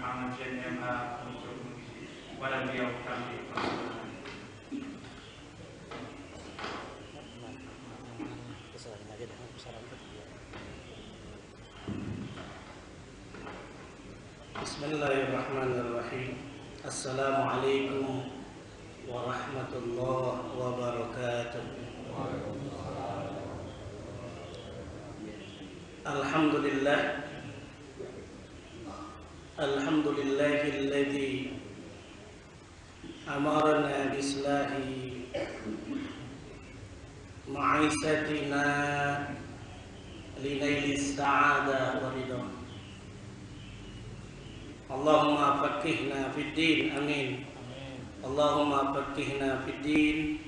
pengajian MA untuk mengisi kepada beliau kami. Bismillahirrahmanirrahim. Assalamualaikum warahmatullahi wabarakatuh. Alhamdulillah. Alhamdulillahilladzi amarna bislahi ma'isatina linailis sa'adah wa ridha. Allahumma faqihna fid din, amin. Allahumma faqihna fid din,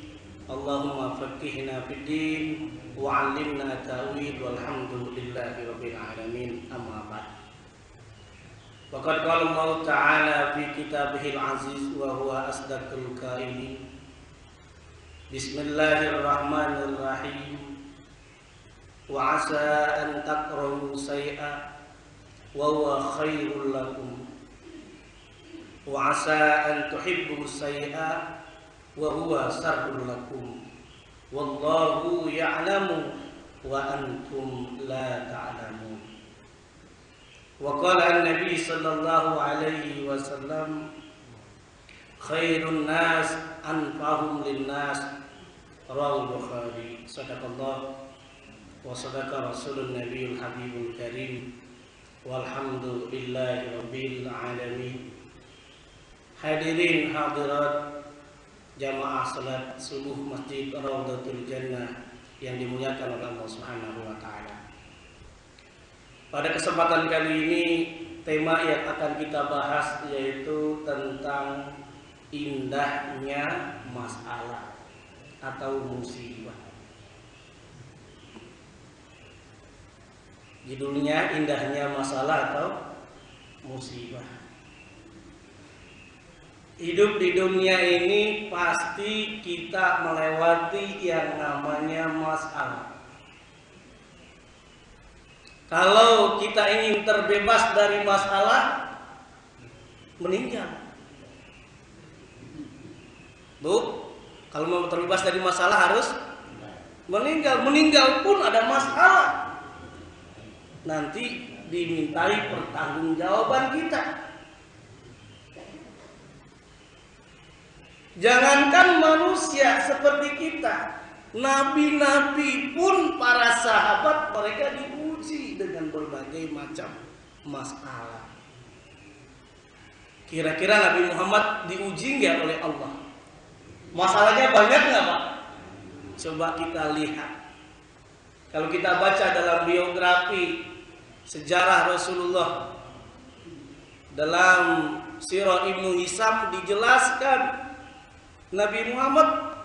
Allahumma faqihna fid din wa 'allimna ta'wil, walhamdulillahi rabbil alamin. Amma ba'd. Faqad qala Allah ta'ala fi kitabihil aziz wa huwa asdaqul qailin. Bismillahirrahmanirrahim. Wa 'asa an takrahu shay'an wa huwa khairul lakum, wa 'asa an tuhibbu shay'an wa huwa sharrul lakum, wallahu ya'lamu wa antum la ta'lamun. Wa qala an-nabi sallallahu alaihi wasallam, khairun nas anfa'uhum lin-nas, rawahu Bukhari. Sadaqallah wa sadaqa rasulun nabiyul habibul karim, walhamdulillahi rabbil alamin. Hadirin hadirat jamaah salat subuh Masjid Raudhatul Jannah yang dimuliakan oleh Allah Subhanahu wa taala. Pada kesempatan kali ini tema yang akan kita bahas yaitu tentang indahnya masalah atau musibah. Judulnya indahnya masalah atau musibah. Hidup di dunia ini pasti kita melewati yang namanya masalah. Kalau kita ingin terbebas dari masalah, meninggal. Bu, kalau mau terbebas dari masalah harus meninggal. Meninggal pun ada masalah. Nanti dimintai pertanggungjawaban kita. Jangankan manusia seperti kita, nabi-nabi pun para sahabat mereka diuji dengan berbagai macam masalah. Kira-kira Nabi Muhammad diuji nggak oleh Allah? Masalahnya banyak nggak, Pak? Coba kita lihat. Kalau kita baca dalam biografi sejarah Rasulullah, dalam Sirah Ibnu Hisam dijelaskan Nabi Muhammad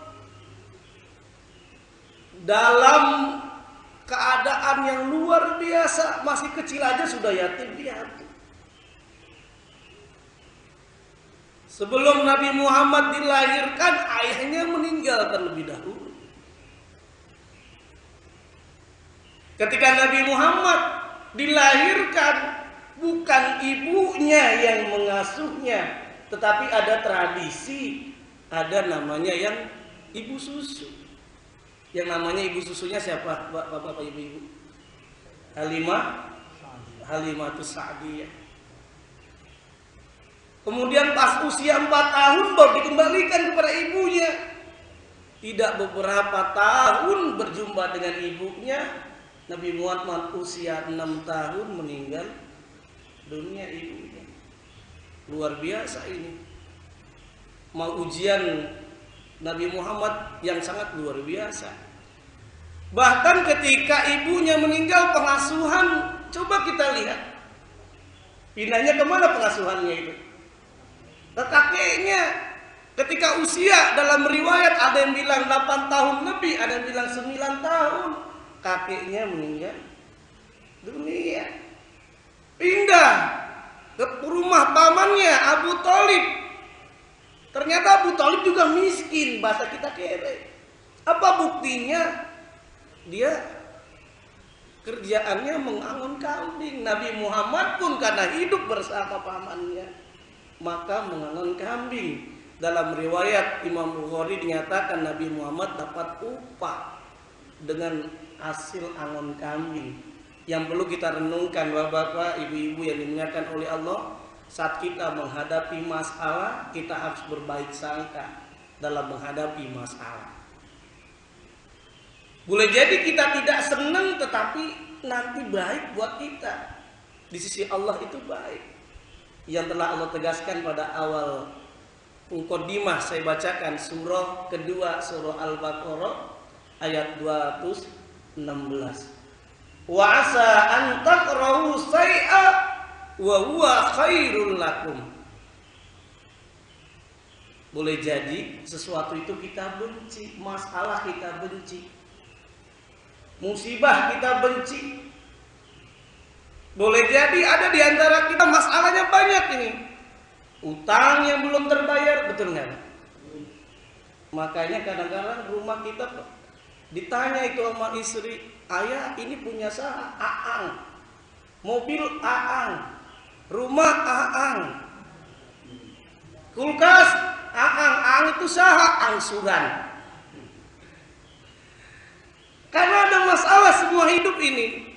dalam keadaan yang luar biasa, masih kecil aja sudah yatim piatu. Sebelum Nabi Muhammad dilahirkan, ayahnya meninggal terlebih dahulu. Ketika Nabi Muhammad dilahirkan, bukan ibunya yang mengasuhnya, tetapi ada tradisi, ada namanya yang ibu susu. Yang namanya ibu susunya siapa? Bapak ibu-ibu? Halimatus Sa'diyah. Kemudian pas usia 4 tahun baru dikembalikan kepada ibunya. Tidak beberapa tahun berjumpa dengan ibunya, Nabi Muhammad usia 6 tahun meninggal dunia ibunya. Luar biasa ini. Mau ujian Nabi Muhammad yang sangat luar biasa. Bahkan ketika ibunya meninggal, pengasuhan, coba kita lihat. Pindahnya kemana pengasuhannya itu? Ke kakeknya. Ketika usia, dalam riwayat ada yang bilang 8 tahun lebih, ada yang bilang 9 tahun. Kakeknya meninggal dunia. Pindah ke rumah pamannya Abu Thalib. Ternyata Abu Thalib juga miskin, bahasa kita kere. Apa buktinya? Dia kerjaannya mengangon kambing. Nabi Muhammad pun karena hidup bersama pamannya, maka mengangon kambing. Dalam riwayat Imam Bukhari dinyatakan Nabi Muhammad dapat upah dengan hasil angon kambing. Yang perlu kita renungkan bapak-bapak, ibu-ibu yang dimuliakan oleh Allah, saat kita menghadapi masalah, kita harus berbaik sangka dalam menghadapi masalah. Boleh jadi kita tidak senang, tetapi nanti baik buat kita. Di sisi Allah itu baik. Yang telah Allah tegaskan pada awal Muqaddimah, saya bacakan surah kedua, surah Al-Baqarah ayat 216. Wa asa an takrahu syai'a wa huwa khairul lakum. Boleh jadi sesuatu itu kita benci, masalah kita benci, musibah kita benci. Boleh jadi ada di antara kita masalahnya banyak ini, utang yang belum terbayar, betul nggak? Makanya kadang-kadang rumah kita ditanya itu sama istri, ayah ini punya saha? Aang. Mobil Aang. Rumah Aang. Kulkas Aang. Aang itu saha? Angsuran. Karena ada masalah semua hidup ini.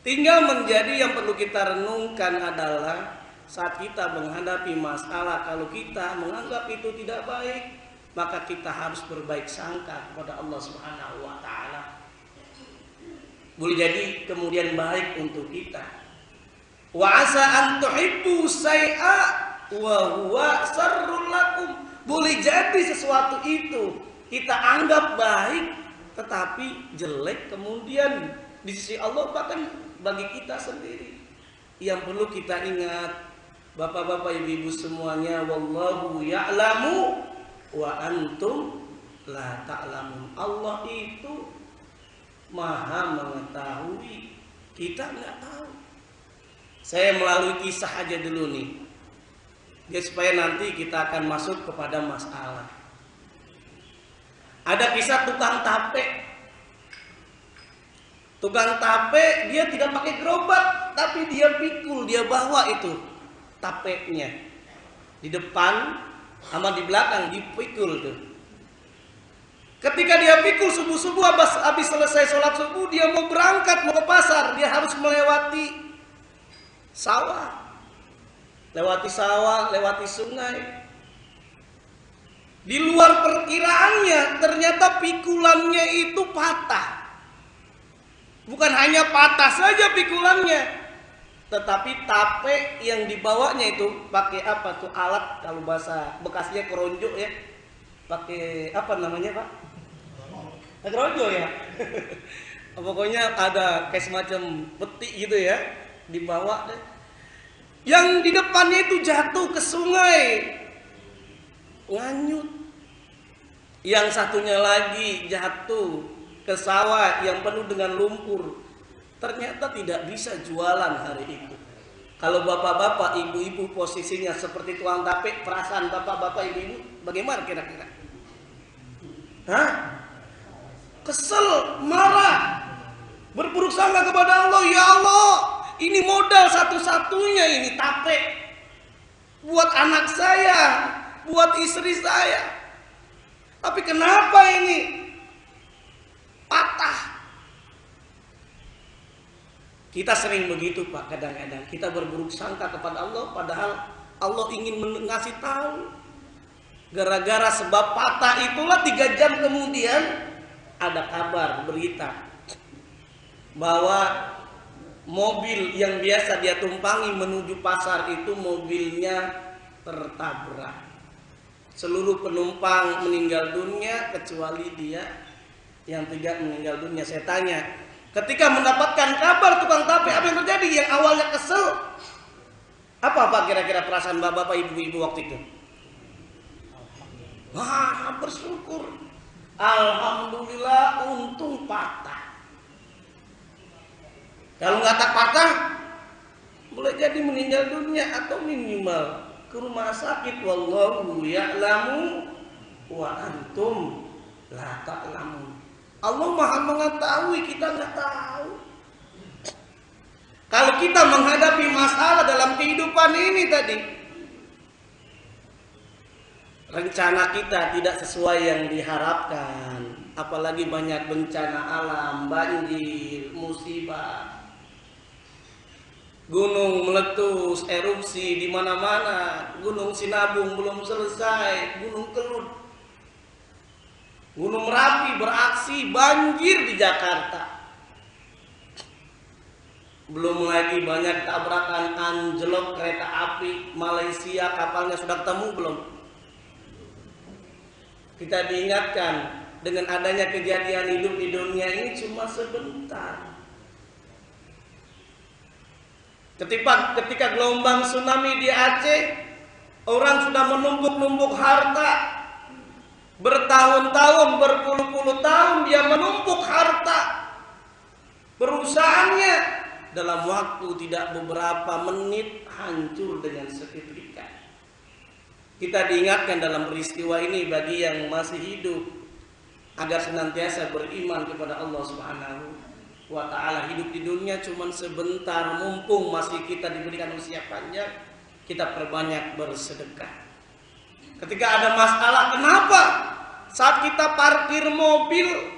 Tinggal menjadi yang perlu kita renungkan adalah saat kita menghadapi masalah, kalau kita menganggap itu tidak baik, maka kita harus berbaik sangka kepada Allah Subhanahu wa taala. Boleh jadi kemudian baik untuk kita. Wa asa an tuhibbu syai'a wa huwa syarrul lakum. Boleh jadi sesuatu itu kita anggap baik tetapi jelek kemudian di sisi Allah, bahkan bagi kita sendiri. Yang perlu kita ingat, bapak-bapak, ibu-ibu semuanya, wallahu ya'lamu wa antum la ta'lamun. Allah itu maha mengetahui, kita nggak tahu. Saya melalui kisah aja dulu nih, ya, supaya nanti kita akan masuk kepada masalah. Ada kisah tukang tape. Tukang tape dia tidak pakai gerobak, tapi dia pikul, dia bawa itu tapenya di depan sama di belakang, dipikul tuh. Ketika dia pikul subuh-subuh, habis selesai sholat subuh, dia mau berangkat, mau ke pasar, dia harus melewati sawah, lewati sungai. Di luar perkiraannya, ternyata pikulannya itu patah. Bukan hanya patah saja pikulannya, tetapi tape yang dibawanya itu pakai apa tuh alat, kalau bahasa Bekasnya keronjo ya, pakai apa namanya Pak? Keronjo ya. Pokoknya ada kayak semacam peti gitu ya, dibawa. Yang di depannya itu jatuh ke sungai, nganyut. Yang satunya lagi jatuh ke sawah yang penuh dengan lumpur. Ternyata tidak bisa jualan hari itu. Kalau bapak-bapak, ibu-ibu posisinya seperti tukang tape, perasaan bapak-bapak, ibu-ibu bagaimana kira-kira? Hah? Kesel, marah, berburuk sangka kepada Allah. Ya Allah, ini modal satu-satunya ini tape buat anak saya, buat istri saya. Tapi kenapa ini patah? Kita sering begitu Pak, kadang-kadang kita berburuk sangka kepada Allah, padahal Allah ingin ngasih tahu. Gara-gara sebab patah itulah 3 jam kemudian ada kabar, berita bahwa mobil yang biasa dia tumpangi menuju pasar itu mobilnya tertabrak. Seluruh penumpang meninggal dunia kecuali dia yang 3 meninggal dunia. Saya tanya, ketika mendapatkan kabar tukang tape, apa yang terjadi? Yang awalnya kesel, apa kira-kira perasaan bapak-bapak, ibu-ibu waktu itu? Wah, bersyukur, alhamdulillah, untung patah. Kalau nggak tak patah, boleh jadi meninggal dunia atau minimal ke rumah sakit. Wallahu ya'lamu wa antum la ta'lamun. Allah maha mengetahui, kita nggak tahu. Kalau kita menghadapi masalah dalam kehidupan ini tadi, rencana kita tidak sesuai yang diharapkan, apalagi banyak bencana alam, banjir, musibah, gunung meletus, erupsi di mana-mana, Gunung Sinabung belum selesai, Gunung Kelut, Gunung Merapi beraksi, banjir di Jakarta. Belum lagi banyak tabrakan, anjlok kereta api Malaysia, kapalnya sudah ketemu belum? Kita diingatkan dengan adanya kejadian hidup di dunia ini cuma sebentar. Ketika gelombang tsunami di Aceh, orang sudah menumpuk-numpuk harta. Bertahun-tahun, berpuluh-puluh tahun dia menumpuk harta. Perusahaannya dalam waktu tidak beberapa menit hancur dengan seketika. Kita diingatkan dalam peristiwa ini bagi yang masih hidup agar senantiasa beriman kepada Allah Subhanahu wa ta'ala. Hidup di dunia cuma sebentar, mumpung masih kita diberikan usia panjang, kita perbanyak bersedekah. Ketika ada masalah, kenapa saat kita parkir mobil,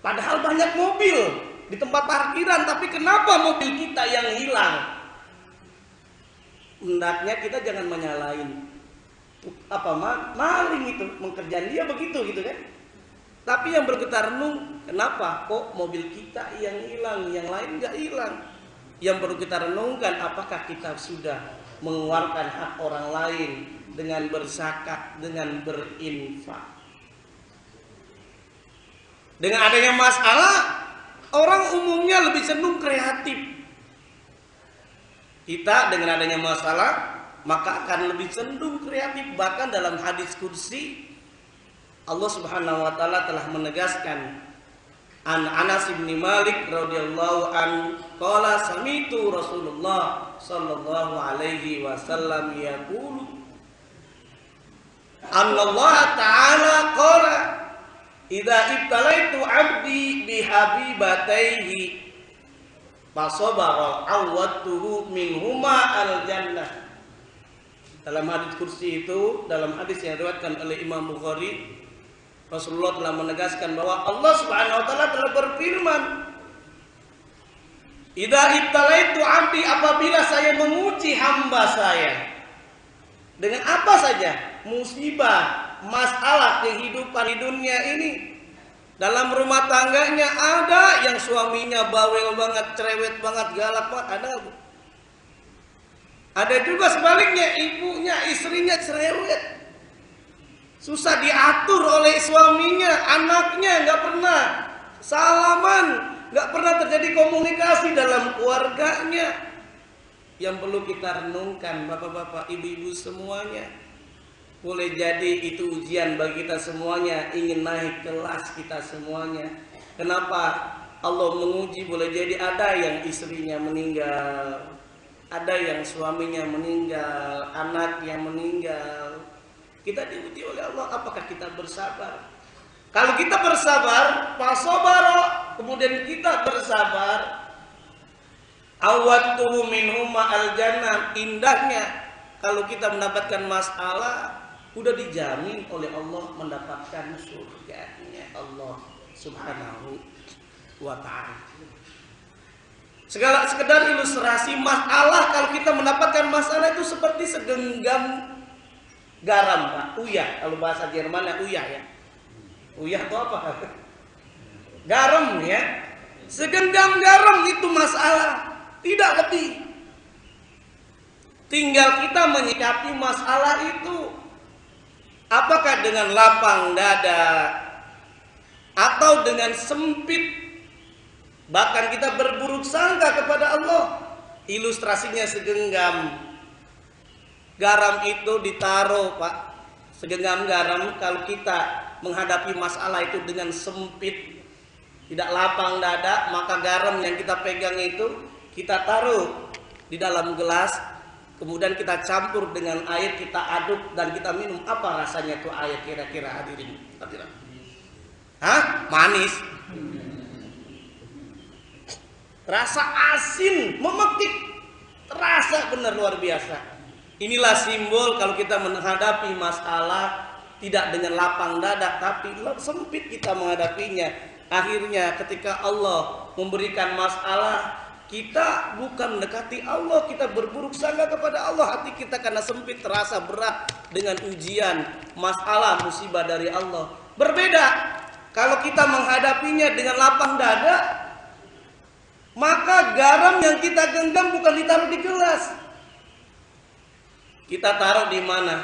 padahal banyak mobil di tempat parkiran, tapi kenapa mobil kita yang hilang? Hendaknya kita jangan menyalahin maling itu, mengerjakan dia begitu gitu kan. Tapi yang bergetar renung, kenapa kok mobil kita yang hilang, yang lain nggak hilang? Yang perlu kita renungkan, apakah kita sudah mengeluarkan hak orang lain dengan berzakat, dengan berinfak? Dengan adanya masalah, orang umumnya lebih cenderung kreatif. Kita dengan adanya masalah, maka akan lebih cenderung kreatif. Bahkan dalam hadis kursi, Allah Subhanahu wa taala telah menegaskan, an Anas bin Malik radhiyallahu an qala sami'tu Rasulullah sallallahu alaihi wasallam yaqulu Allah taala qala idza ibtalaitu 'abdi bihabibataihi fasabara awwatuhu minhuma al-jannah. Dalam hadis kursi itu, dalam hadis yang diriwayatkan oleh Imam Bukhari, Rasulullah telah menegaskan bahwa Allah Subhanahu wa taala telah berfirman, "Idza ibtalaitu 'abdi, apabila saya menguji hamba saya dengan apa saja, musibah, masalah kehidupan di dunia ini, dalam rumah tangganya ada yang suaminya bawel banget, cerewet banget, galak banget, ada enggak, Bu? Ada juga sebaliknya, ibunya, istrinya cerewet, susah diatur oleh suaminya, anaknya nggak pernah salaman, nggak pernah terjadi komunikasi dalam keluarganya. Yang perlu kita renungkan, bapak-bapak, ibu-ibu semuanya, boleh jadi itu ujian bagi kita semuanya, ingin naik kelas kita semuanya. Kenapa Allah menguji? Boleh jadi ada yang istrinya meninggal, ada yang suaminya meninggal, anak yang meninggal. Kita diuji oleh Allah, apakah kita bersabar? Kalau kita bersabar, fasobaro, kemudian kita bersabar, awwatuhu minhuma al-jannah, indahnya kalau kita mendapatkan masalah, udah dijamin oleh Allah mendapatkan surganya Allah Subhanahu wa ta'ala. Sekedar ilustrasi, masalah, kalau kita mendapatkan masalah itu seperti segenggam garam, Pak. Uyah, kalau bahasa Jermannya uyah ya. Uyah itu apa? Garam ya. Segenggam garam itu masalah, tidak lebih. Tinggal kita menyikapi masalah itu. Apakah dengan lapang dada atau dengan sempit? Bahkan kita berburuk sangka kepada Allah. Ilustrasinya segenggam garam itu ditaruh, Pak. Segenggam garam, kalau kita menghadapi masalah itu dengan sempit, tidak lapang dada, maka garam yang kita pegang itu kita taruh di dalam gelas, kemudian kita campur dengan air, kita aduk dan kita minum. Apa rasanya tuh air kira-kira, hadirin? Hah? Manis. Rasa asin, memekik, terasa benar luar biasa. Inilah simbol kalau kita menghadapi masalah tidak dengan lapang dada, tapi sempit kita menghadapinya. Akhirnya ketika Allah memberikan masalah, kita bukan mendekati Allah, kita berburuk sangka kepada Allah. Hati kita karena sempit terasa berat dengan ujian, masalah, musibah dari Allah. Berbeda kalau kita menghadapinya dengan lapang dada, maka garam yang kita genggam bukan ditaruh di gelas. Kita taruh di mana?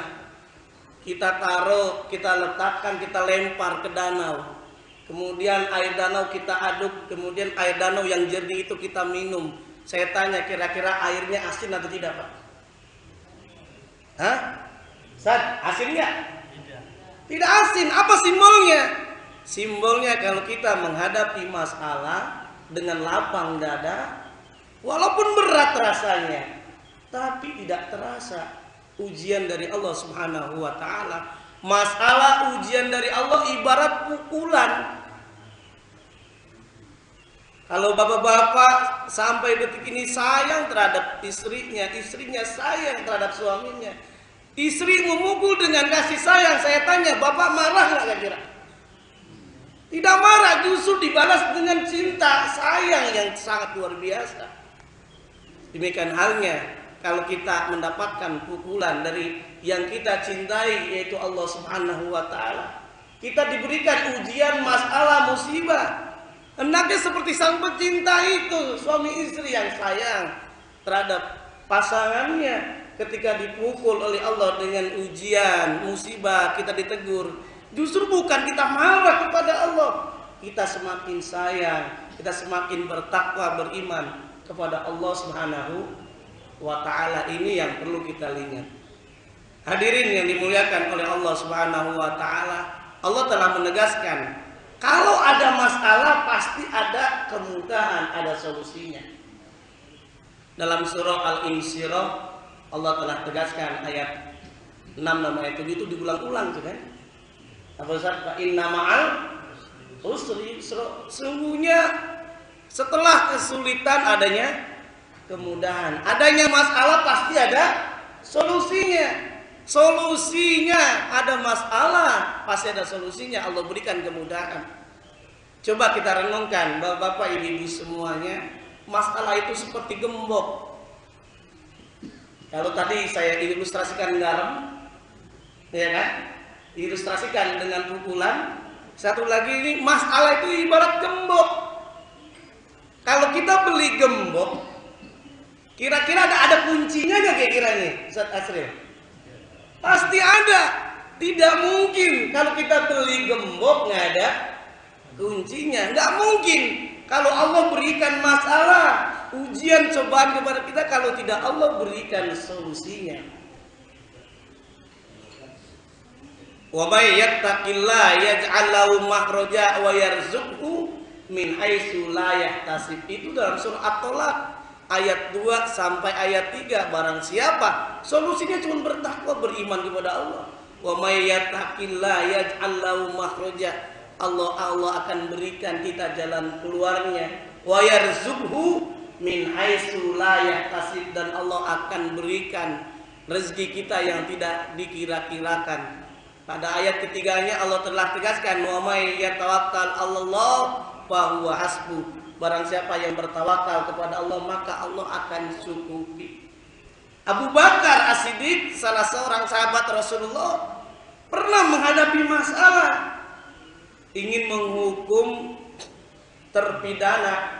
Kita taruh, kita letakkan, kita lempar ke danau. Kemudian air danau kita aduk, kemudian air danau yang jernih itu kita minum. Saya tanya, kira-kira airnya asin atau tidak, Pak? Hah? Sad, asin nggak? Tidak asin. Apa simbolnya? Simbolnya kalau kita menghadapi masalah dengan lapang dada, walaupun berat rasanya, tapi tidak terasa ujian dari Allah Subhanahu wa taala. Masalah ujian dari Allah ibarat pukulan. Kalau bapak-bapak sampai detik ini sayang terhadap istrinya, istrinya sayang terhadap suaminya, istri memukul dengan kasih sayang, saya tanya, bapak marah nggak kira-kira? Tidak marah, justru dibalas dengan cinta, sayang yang sangat luar biasa. Demikian halnya kalau kita mendapatkan pukulan dari yang kita cintai, yaitu Allah Subhanahu wa taala. Kita diberikan ujian, masalah, musibah. Hendaknya seperti sang pecinta itu, suami istri yang sayang terhadap pasangannya. Ketika dipukul oleh Allah dengan ujian, musibah, kita ditegur. Justru bukan kita marah kepada Allah, kita semakin sayang, kita semakin bertakwa, beriman kepada Allah Subhanahu wa ta'ala. Ini yang perlu kita ingat. Hadirin yang dimuliakan oleh Allah Subhanahu wa ta'ala, Allah telah menegaskan kalau ada masalah pasti ada kemudahan, ada solusinya. Dalam surah Al-Insyirah Allah telah tegaskan ayat 6 dan ayat 7 itu diulang-ulang kan? Apa Ustaz? Fa inna ma'al usri yusra. Sungguhnya setelah kesulitan adanya kemudahan. Adanya masalah pasti ada solusinya. Solusinya ada masalah, pasti ada solusinya. Allah berikan kemudahan. Coba kita renungkan, Bapak-bapak, Ibu-ibu semuanya, masalah itu seperti gembok. Kalau tadi saya ilustrasikan garam, ya kan? Ilustrasikan dengan pukulan. Satu lagi ini masalah itu ibarat gembok. Kalau kita beli gembok, kira-kira ada kuncinya nggak kira-kiranya, Ustaz Asril? Pasti ada. Tidak mungkin kalau kita beli gembok nggak ada kuncinya. Nggak mungkin kalau Allah berikan masalah, ujian, cobaan kepada kita, kalau tidak Allah berikan solusinya. Wa may yattaqillaha yaj'al lahu makhraja wa yarzuqhu min haitsu la yahtasib. Itu dalam surah At-Tolaq ayat 2 sampai ayat 3. Barang siapa solusinya cuma bertakwa, beriman kepada Allah. Wa may yattaqillaha yaj'al lahu makhraja. Allah akan berikan kita jalan keluarnya. Wa yarzuqhu min haitsu la yahtasib, dan Allah akan berikan rezeki kita yang tidak dikira-kirakan. Pada ayat ketiganya Allah telah tegaskan, wa may yatawakkal 'alallah fa huwa hasbuh. Barang siapa yang bertawakal kepada Allah maka Allah akan cukupi. Abu Bakar As-Siddiq, salah seorang sahabat Rasulullah, pernah menghadapi masalah, ingin menghukum terpidana,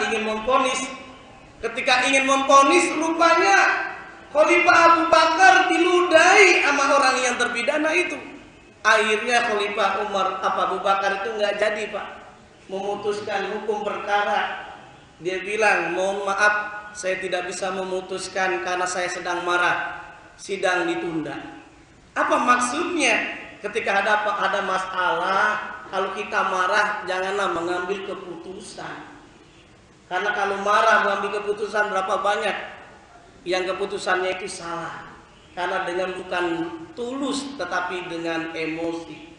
ingin memvonis. Ketika ingin memvonis, rupanya Khalifah Abu Bakar diludahi sama orang yang terpidana itu. Akhirnya Khalifah Abu Bakar itu nggak jadi, Pak, memutuskan hukum perkara. Dia bilang, mohon maaf, saya tidak bisa memutuskan karena saya sedang marah. Sidang ditunda. Apa maksudnya? Ketika ada masalah, kalau kita marah, janganlah mengambil keputusan. Karena kalau marah mengambil keputusan, berapa banyak yang keputusannya itu salah, karena dengan bukan tulus tetapi dengan emosi.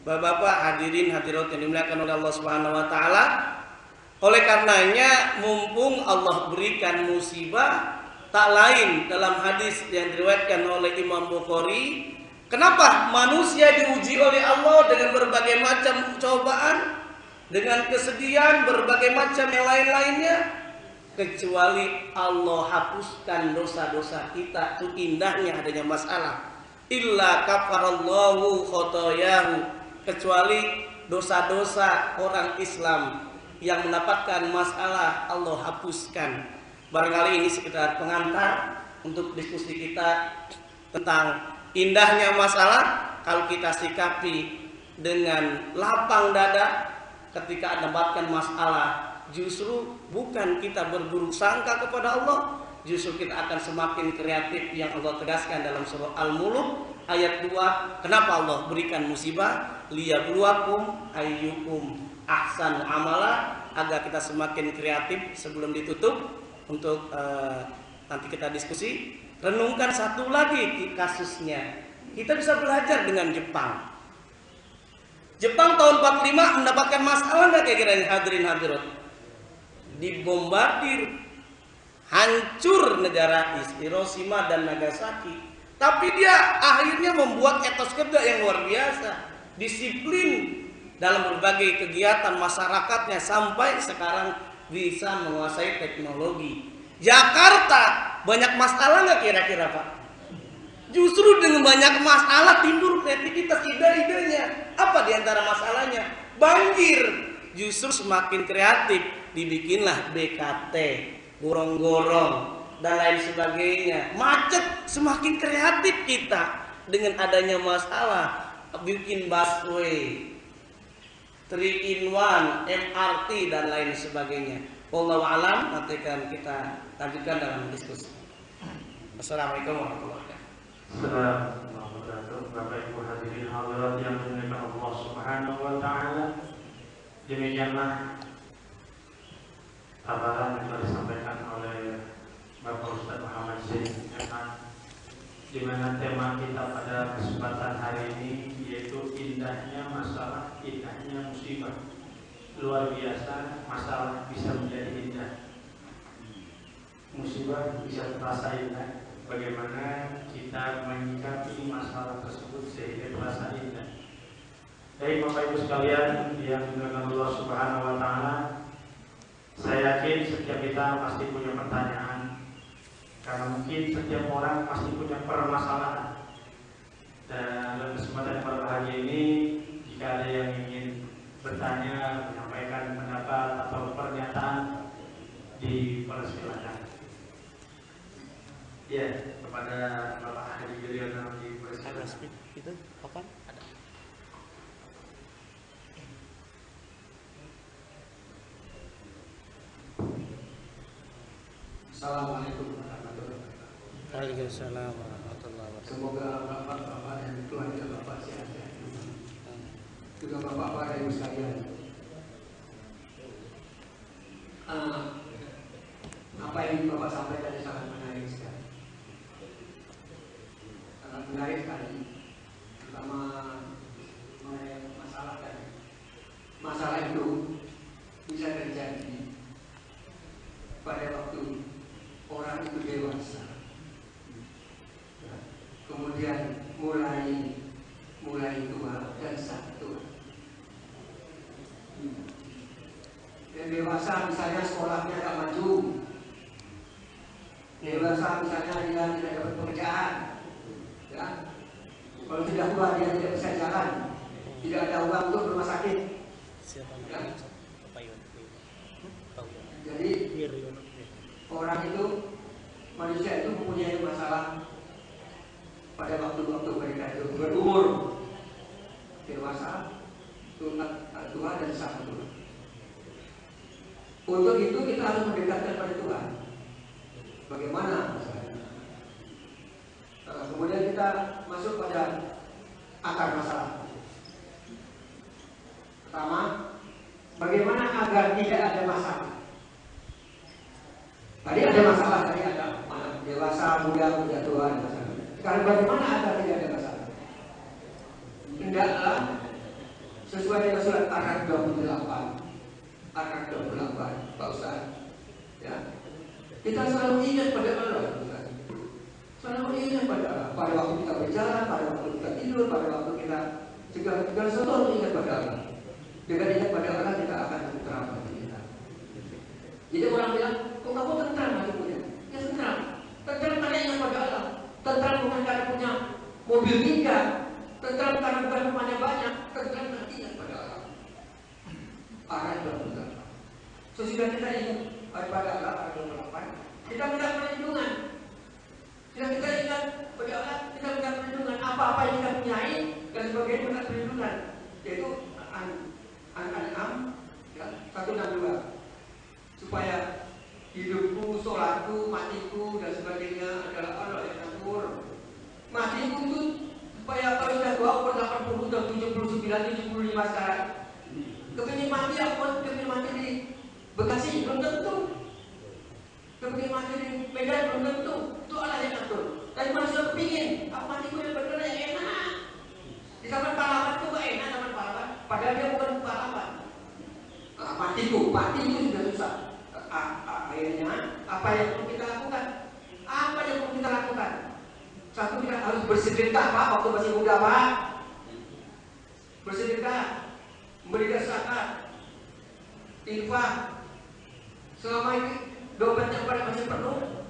Bapak-bapak, hadirin hadirat yang dimuliakan oleh Allah Subhanahu wa taala, oleh karenanya mumpung Allah berikan musibah, tak lain dalam hadis yang diriwayatkan oleh Imam Bukhari, kenapa manusia diuji oleh Allah dengan berbagai macam cobaan, dengan kesedihan, berbagai macam yang lain-lainnya, kecuali Allah hapuskan dosa-dosa kita. Itu indahnya adanya masalah. Illa kafarallahu khotoyahu, kecuali dosa-dosa orang Islam yang mendapatkan masalah Allah hapuskan. Barangkali ini sekedar pengantar untuk diskusi kita tentang indahnya masalah kalau kita sikapi dengan lapang dada ketika mendapatkan masalah. Justru bukan kita berburuk sangka kepada Allah, justru kita akan semakin kreatif yang Allah tegaskan dalam surah Al-Mulk ayat 2. Kenapa Allah berikan musibah? Liyabluwakum ayyukum ahsanu amala, agar kita semakin kreatif. Sebelum ditutup untuk nanti kita diskusi, renungkan satu lagi kasusnya. Kita bisa belajar dengan Jepang. Jepang tahun 45 mendapatkan masalah nggak kira-kira hadirin hadirat? Dibombardir, hancur negara Hiroshima dan Nagasaki. Tapi dia akhirnya membuat etos kerja yang luar biasa, disiplin dalam berbagai kegiatan masyarakatnya, sampai sekarang bisa menguasai teknologi. Jakarta banyak masalah nggak kira-kira Pak? Justru dengan banyak masalah timbul kreativitas, ide-idenya. Apa diantara masalahnya? Banjir. Justru semakin kreatif, dibikinlah BKT, gorong-gorong dan lain sebagainya. Macet, semakin kreatif kita dengan adanya masalah, bikin busway, 3-in-1, MRT dan lain sebagainya. Wallahu a'lam, nanti akan kita lanjutkan dalam diskusi. Assalamualaikum warahmatullahi wabarakatuh. Assalamualaikum warahmatullahi wabarakatuh. Bapak Ibu hadirin hadirat yang dimuliakan Allah Subhanahu wa taala. Demikianlah paparan yang telah disampaikan oleh Bapak Ustaz Muhammad Zain Eman, di mana tema kita pada kesempatan hari ini yaitu indahnya masalah, indahnya musibah. Luar biasa, masalah bisa menjadi indah, musibah bisa terasa indah. Bagaimana kita menyikapi masalah tersebut sehingga terasa indah. Baik Bapak Ibu sekalian yang dimuliakan Allah Subhanahu wa taala, saya yakin setiap kita pasti punya pertanyaan, karena mungkin setiap orang pasti punya permasalahan. Dan dalam kesempatan yang berbahagia ini, jika ada yang ingin bertanya, menyampaikan pendapat atau pernyataan, dipersilakan. Ya, kepada Bapak Haji Wiryono dipersilakan. Itu kapan? Ada. Assalamualaikum warahmatullahi wabarakatuh. Waalaikumsalam warahmatullahi wabarakatuh. Semoga bapak-bapak dan keluarga bapak sehat-sehat. Juga bapak-bapak dan ibu sekalian. Apa yang bapak sampaikan sangat menarik sekali. Sangat menarik sekali. Terutama mengenai masalah tadi. Masalah itu bisa terjadi pada waktu orang itu dewasa, kemudian mulai tua dan sakit. Dan dewasa misalnya sekolahnya agak maju, dewasa misalnya dia tidak dapat pekerjaan, ya. Kalau tidak tua dia tidak bisa jalan, tidak ada uang untuk rumah sakit, ya. Jadi orang itu, manusia itu mempunyai masalah pada waktu-waktu mereka itu berumur, dewasa, tua dan sangat tua. Untuk itu kita harus mendekatkan pada Tuhan. Bagaimana? Kemudian kita masuk pada akar masalah. Pertama, bagaimana agar tidak ada masalah? Tadi ada masalah, tadi ada dewasa, muda, tua, ada masalah. Sekarang bagaimana agar tidak ada masalah? Hendaklah sesuai dengan surat Ar-Ra'd 28 Pak Ustaz. Ya. Kita selalu ingat pada Allah, Ustaz. Selalu ingat pada Allah. Pada waktu kita berjalan, pada waktu kita tidur, pada waktu kita segala sesuatu ingat pada Allah. Dengan ingat pada Allah kita akan tentram hati kita. Jadi orang bilang, kok kamu tentram hatinya? Ya tentram. Tentram karena ingat pada Allah. Tentram bukan karena punya mobil tinggal. Tentram karena bukan rumahnya banyak. Tentram karena ingat pada Allah. Arah benar. Sesudah kita ingat pada Allah, kita minta perlindungan. Tidak kita ingat pada Allah, kita minta perlindungan. Apa-apa yang kita punyai dan sebagainya minta perlindungan. Yaitu An-An'am ya, 162. Supaya hidupku, sholatku, matiku dan sebagainya adalah Allah yang ngatur. Matiku itu supaya kalau sudah 20, 80, 79, 75 sekarang. Kepingin mati aku, kepingin mati di Bekasi belum tentu. Kepingin mati di Medan belum tentu. Itu Allah yang ngatur. Tapi manusia kepingin, aku matiku yang benar yang enak. Di zaman pahlawan itu kok enak zaman pahlawan. Padahal dia bukan pahlawan. Matiku sudah susah. Akhirnya apa yang perlu kita lakukan? Apa yang perlu kita lakukan? Satu, kita harus bersedekah Pak, waktu masih muda Pak. Bersedekah, memberikan zakat, infak. Selama ini dompetnya masih penuh,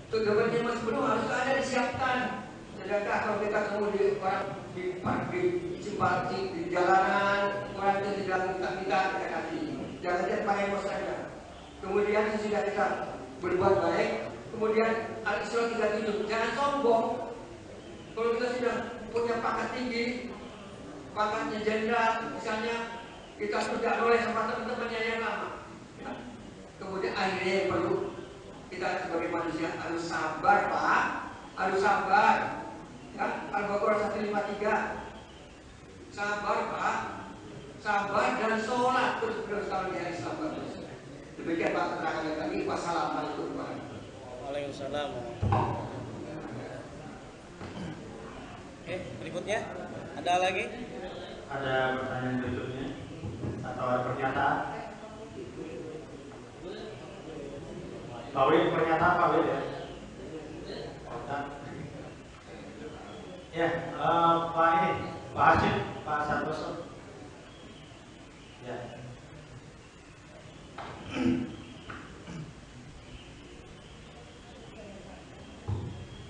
dompetnya masih penuh harus ada disiapkan. Sedekah kalau kita ketemu di simpati di jalanan, orang itu tidak minta kita kasih. Jangan jadi pakai bos saja. Kemudian sesudah kita berbuat baik, kemudian Al-Isra 37, jangan sombong. Kalau kita sudah punya pangkat tinggi, pangkatnya jenderal, misalnya kita sudah oleh sama teman-temannya yang lama. Ya. Kemudian akhirnya yang perlu kita sebagai manusia harus sabar Pak, harus sabar. Ya, Al-Baqarah 153, sabar Pak, sabar dan sholat terus kalau di hari sabar. Demikian Pak keterangan tadi. Wassalamualaikum warahmatullahi wabarakatuh. Waalaikumsalam. Oke, berikutnya ada lagi? Ada pertanyaan berikutnya atau ada pernyataan? Pak Wid, pernyataan Pak Wid ya? Ya, Pak ini, Pak Hashim, Pak Santoso. Ya.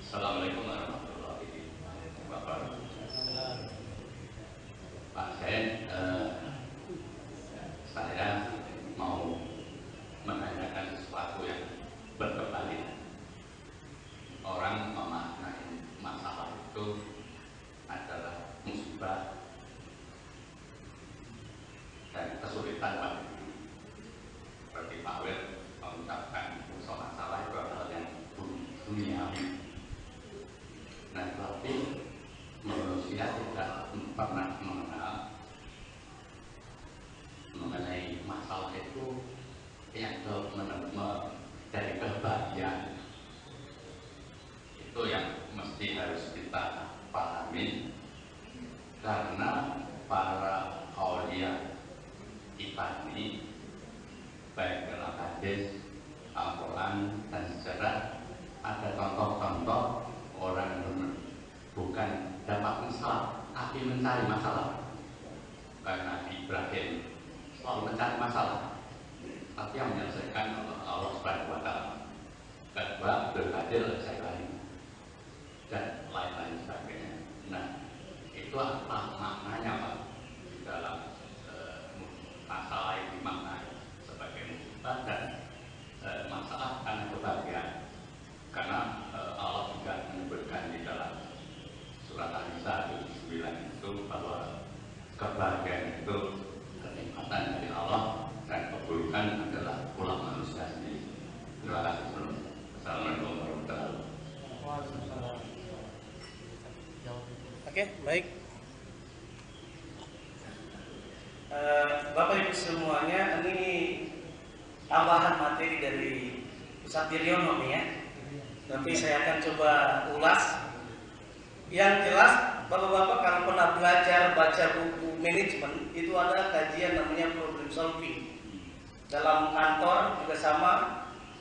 Assalamualaikum warahmatullahi wabarakatuh. Pak Sen, saya mau menanyakan sesuatu yang berbalik. Orang memaknai masalah itu adalah musibah dan kesulitan bagi diri. Seperti Pak Wir mengucapkan soal masalah itu adalah yang duniawi. Nah, tapi manusia tidak pernah mengenal mengenai masalah itu yang dari kebahagiaan. Itu yang mesti harus kita pahami, karena para aulia kita ini baik dalam hadis, Al-Quran dan sejarah ada contoh-contoh orang yang bukan dapat masalah tapi mencari masalah. Karena Ibrahim selalu mencari masalah, tapi yang menyelesaikan Allah Subhanahu wa Ta'ala. Kedua, berhadir sekali dan lain-lain sebagainya. Nah, itu apa maknanya Pak di dalam masalah yang dimaknai sebagai musibah dan masalah karena kebahagiaan? Karena Allah juga menyebutkan di dalam surat An-Nisa 79 itu bahwa kebahagiaan itu kenikmatan dari Allah dan keburukan adalah ulah manusia sendiri. Terima kasih. Assalamualaikum warahmatullahi wabarakatuh. Oke, baik. Bapak Ibu semuanya, ini tambahan materi dari Ustaz Diryono nih ya. Tapi saya akan coba ulas. Yang jelas Bapak-bapak kalau pernah belajar baca buku manajemen, itu ada kajian namanya problem solving. Dalam kantor juga sama,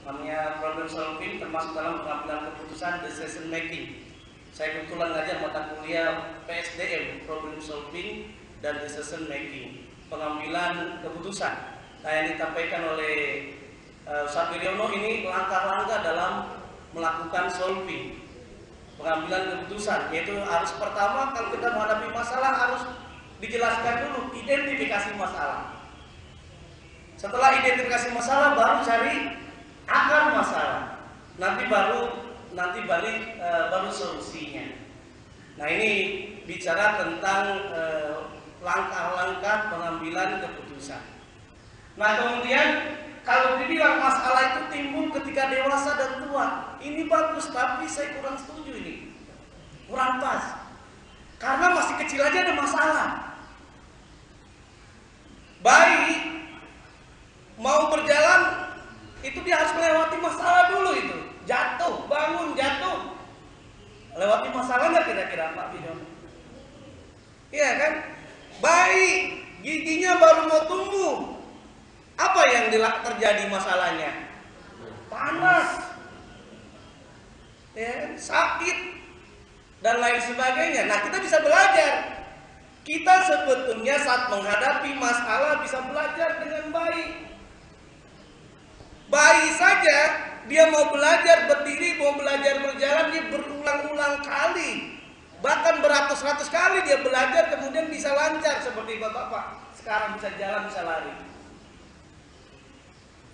namanya problem solving, termasuk dalam pengambilan keputusan, decision making. Saya kebetulan ngajar mata kuliah PSDM, problem solving dan decision making, pengambilan keputusan. Nah, yang disampaikan oleh Ustaz Wiryono ini langkah-langkah dalam melakukan solving, pengambilan keputusan, yaitu harus pertama kalau kita menghadapi masalah harus dijelaskan dulu identifikasi masalah. Setelah identifikasi masalah baru cari akar masalah. Nanti baru solusinya. Nah, ini bicara tentang langkah-langkah pengambilan keputusan. Nah, kemudian kalau dibilang masalah itu timbul ketika dewasa dan tua, ini bagus, tapi saya kurang setuju ini. Kurang pas. Karena masih kecil aja ada masalah. Bayi mau berjalan, itu dia harus melewati masalah dulu itu. Jatuh, bangun, jatuh. Lewati masalah nggak kira-kira Pak Bidon? Iya kan? Bayi, giginya baru mau tumbuh. Apa yang terjadi masalahnya? Panas, ya, sakit, dan lain sebagainya. Nah, kita bisa belajar. Kita sebetulnya saat menghadapi masalah bisa belajar dengan baik. Bayi saja, dia mau belajar berdiri, mau belajar berjalan, dia berulang-ulang kali. Bahkan beratus-ratus kali dia belajar, kemudian bisa lancar seperti bapak-bapak. Sekarang bisa jalan, bisa lari.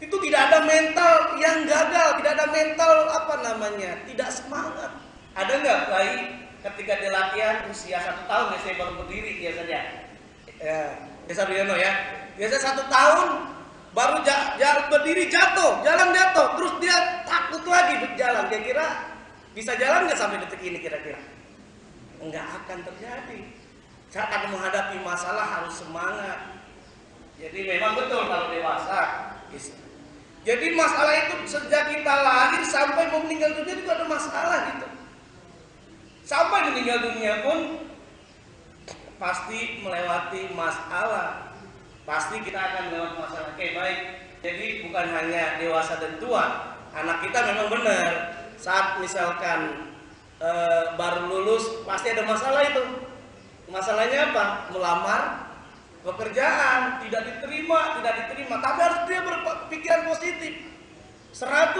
Itu tidak ada mental yang gagal, tidak ada mental tidak semangat. Ada nggak bayi ketika dia latihan usia 1 tahun, saya baru berdiri biasanya, biasa Riono ya, biasa 1 tahun baru berdiri jalan jatuh, terus dia takut lagi berjalan. Kira-kira bisa jalan nggak sampai detik ini kira-kira? Nggak akan terjadi. Saat menghadapi masalah harus semangat. Jadi memang betul kalau dewasa bisa. Jadi masalah itu sejak kita lahir sampai mau meninggal dunia juga ada masalah gitu. Sampai meninggal dunia pun pasti melewati masalah. Pasti kita akan melewati masalah. Oke, baik. Jadi bukan hanya dewasa dan tua. Anak kita memang benar. Saat misalkan baru lulus pasti ada masalah itu. Masalahnya apa? Melamar pekerjaan, tidak diterima, tapi harus dia berpikiran positif. 100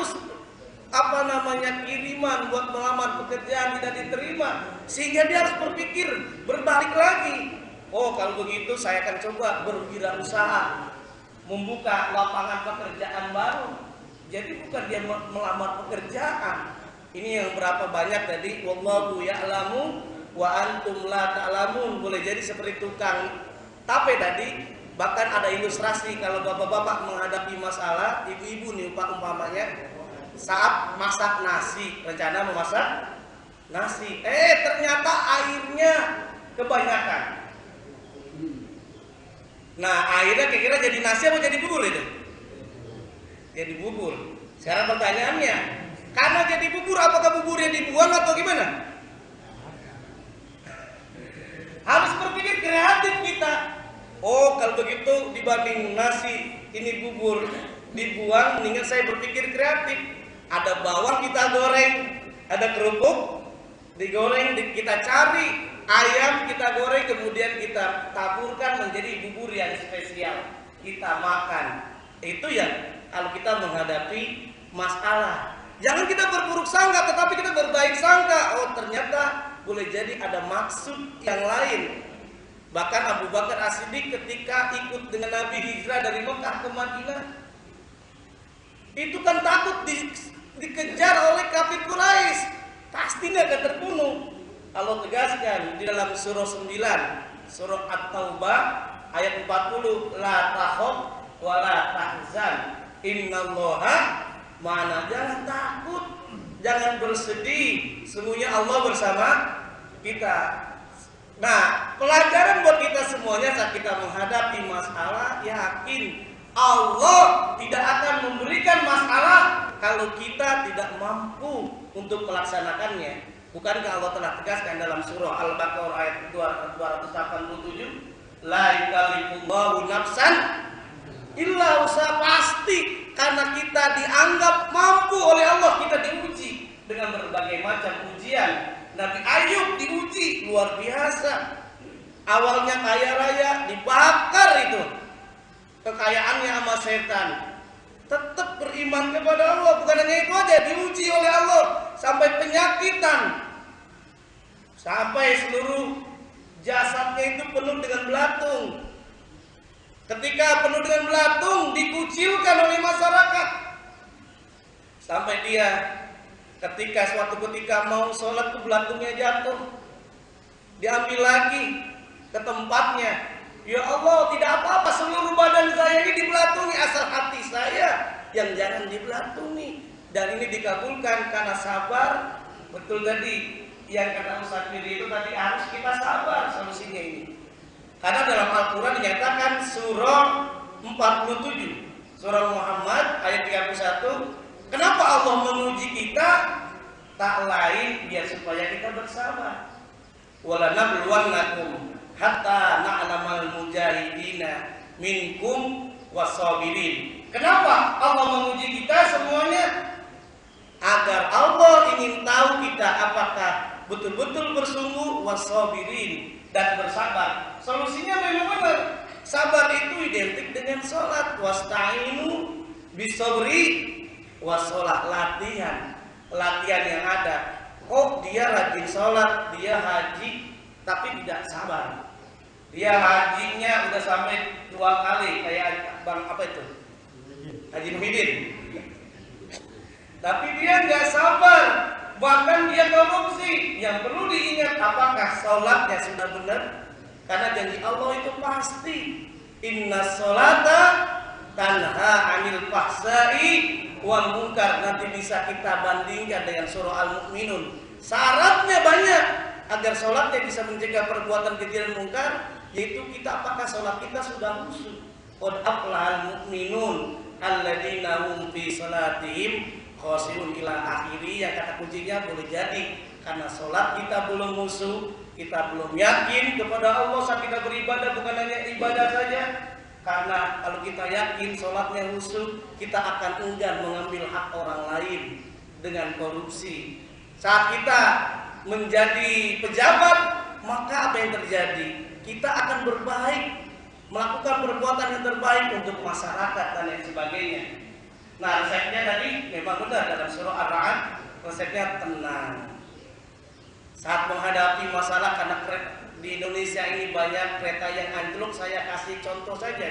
kiriman buat melamar pekerjaan tidak diterima, sehingga dia harus berpikir berbalik lagi. Oh, kalau begitu saya akan coba berwirausaha, membuka lapangan pekerjaan baru. Jadi bukan dia melamar pekerjaan. Ini yang berapa banyak tadi, wallahu ya'lamu wa antum la ta'lamun. Boleh jadi seperti tukang tape tadi. Bahkan ada ilustrasi kalau bapak-bapak menghadapi masalah, ibu-ibu nih umpamanya saat masak nasi, rencana memasak nasi, ternyata airnya kebanyakan. Nah, airnya kira-kira jadi nasi apa jadi bubur itu? Jadi bubur. Sekarang pertanyaannya, karena jadi bubur, apakah buburnya dibuang atau gimana? Harus berpikir kreatif kita. Oh, kalau begitu dibanding nasi ini bubur dibuang, mendingan saya berpikir kreatif. Ada bawang kita goreng, ada kerupuk digoreng, kita cari ayam kita goreng, kemudian kita taburkan menjadi bubur yang spesial. Kita makan. Itu ya kalau kita menghadapi masalah. Jangan kita berburuk sangka, tetapi kita berbaik sangka. Oh, ternyata boleh jadi ada maksud yang lain. Bahkan Abu Bakar As-Siddiq ketika ikut dengan Nabi hijrah dari Mekah ke Madinah, itu kan takut dikejar oleh kafir Quraisy, pasti nggak akan terbunuh. Allah tegaskan di dalam surah 9, surah At-Taubah ayat 40, la takhaf wa la tahzan innallaha ma'ana. Jangan takut, jangan bersedih, sesungguhnya Allah bersama kita. Nah, pelajaran buat kita semuanya saat kita menghadapi masalah, yakin Allah tidak akan memberikan masalah kalau kita tidak mampu untuk melaksanakannya. Bukankah Allah telah tegaskan dalam surah Al-Baqarah ayat 287, la yukallifullahu nafsan illa usaha, pasti karena kita dianggap mampu oleh Allah, kita diuji dengan berbagai macam ujian. Nabi Ayub diuji luar biasa. Awalnya kaya raya, dibakar itu kekayaannya sama setan. Tetap beriman kepada Allah. Bukan hanya itu aja, diuji oleh Allah sampai penyakitan, sampai seluruh jasadnya itu penuh dengan belatung. Ketika penuh dengan belatung, dikucilkan oleh masyarakat, sampai dia ketika suatu ketika mau sholat, belatungnya jatuh, diambil lagi ke tempatnya. Ya Allah, tidak apa-apa, seluruh badan saya ini dibelatungi, asal hati saya yang jangan dibelatungi. Dan ini dikabulkan karena sabar. Betul tadi yang kata Ustaz Fidi itu tadi, harus kita sabar solusinya ini. Karena dalam Al-Quran dinyatakan surah 47, surah Muhammad ayat 31, kenapa Allah menguji kita? Tak lain biar supaya kita bersabar. Walanabluwannakum hatta na'lamal mujahidina minkum wasabirin. Kenapa Allah menguji kita semuanya? Agar Allah ingin tahu kita apakah betul-betul bersungguh, wasabirin, dan bersabar. Solusinya memang benar. Sabar itu identik dengan sholat. Wasta'inu bisabri washolat, latihan yang ada. Oh, dia rajin sholat, dia haji, tapi tidak sabar. Dia hajinya udah sampai 2 kali kayak Bang apa itu? Haji Muhyiddin. Tapi dia nggak sabar, bahkan dia korupsi. Yang perlu diingat, apakah sholatnya sudah benar? Karena janji Allah itu pasti. Inna sholata tanha anil fahsai wal munkar. Nanti bisa kita bandingkan dengan surah Al-Mu'minun. Syaratnya banyak agar sholatnya bisa mencegah perbuatan keji dan munkar, yaitu kita apakah sholat kita sudah khusyuk. Qad aflahal mu'minun alladzina hum fi sholatihim khashi'un ila akhiri. Yang kata kuncinya boleh jadi karena sholat kita belum khusyuk, kita belum yakin kepada Allah saat kita beribadah. Bukan hanya ibadah saja, karena kalau kita yakin sholatnya khusyuk, kita akan enggan mengambil hak orang lain dengan korupsi. Saat kita menjadi pejabat, maka apa yang terjadi? Kita akan berbaik, melakukan perbuatan yang terbaik untuk masyarakat dan lain sebagainya. Nah, resepnya tadi memang benar dalam surah Ar-Ra'd, resepnya tenang. Saat menghadapi masalah, karena di Indonesia ini banyak kereta yang anjlok, saya kasih contoh saja.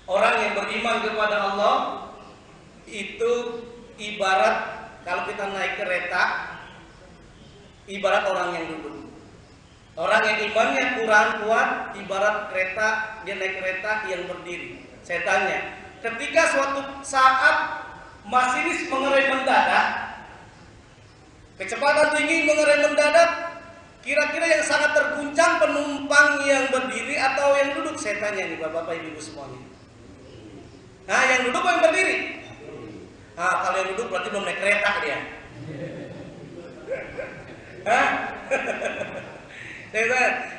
Orang yang beriman kepada Allah itu ibarat kalau kita naik kereta, ibarat orang yang duduk. Orang yang imannya kurang kuat, ibarat kereta, dia naik kereta yang berdiri. Saya tanya, ketika suatu saat masinis mengerem mendadak, kecepatan tinggi mengerem mendadak, kira-kira yang sangat terguncang penumpang yang berdiri atau yang duduk? Saya tanya nih bapak-bapak ibu semuanya. Nah, yang duduk atau yang berdiri? Nah, kalau yang duduk berarti belum naik kereta dia. Hah?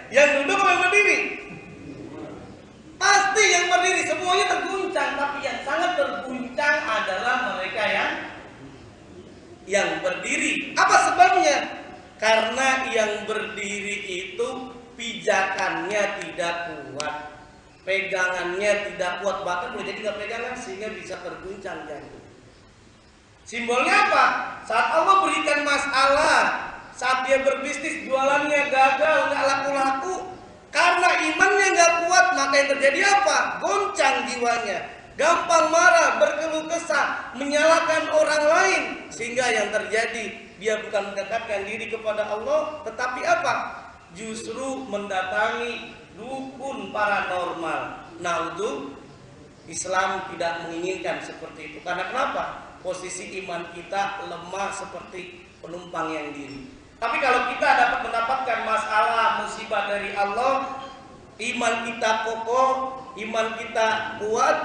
Yang duduk atau yang berdiri? Pasti yang berdiri, semuanya terguncang. Tapi yang sangat terguncang adalah mereka yang berdiri. Apa sebabnya? Karena yang berdiri itu pijakannya tidak kuat, pegangannya tidak kuat, bahkan boleh jadi nggak pegangan sehingga bisa terguncang jantung. Simbolnya apa? Saat Allah berikan masalah, saat dia berbisnis jualannya gagal, nggak laku-laku, karena imannya nggak kuat, maka yang terjadi apa? Goncang jiwanya, gampang marah, berkeluh kesah, menyalahkan orang lain, sehingga yang terjadi dia bukan mendekatkan diri kepada Allah, tetapi apa? Justru mendatangi dukun paranormal. Nah, itu Islam tidak menginginkan seperti itu. Karena kenapa? Posisi iman kita lemah seperti penumpang yang diri. Tapi kalau kita dapat mendapatkan masalah musibah dari Allah, iman kita kokoh, iman kita kuat,